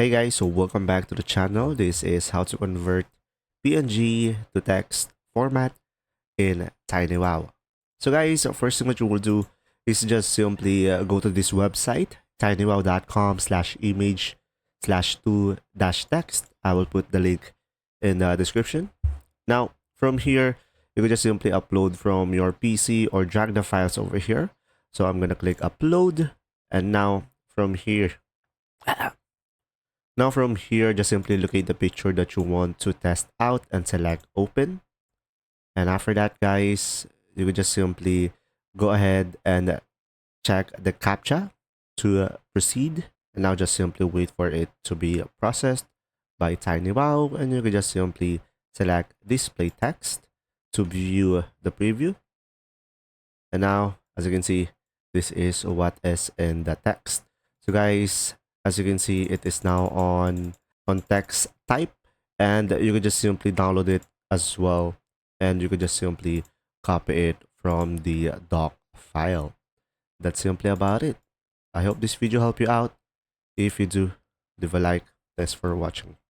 Hey guys, so welcome back to the channel. This is how to convert PNG to text format in TinyWow. So guys, first thing that you will do is just simply go to this website, tinywow.com/image/to-text. I will put the link in the description. Now, from here, you can just simply upload from your PC or drag the files over here. So I'm going to click upload. And now from here, just simply locate the picture that you want to test out and select open. And after that, guys, you can just simply go ahead and check the CAPTCHA to proceed. And now just simply wait for it to be processed by TinyWow. And you can just simply select display text to view the preview. And now, as you can see, this is what is in the text. So guys, as you can see, it is now on text type, and you can just simply download it as well, and you can just simply copy it from the doc file. That's simply about it. I hope this video helped you out. If you do, leave a like. Thanks for watching.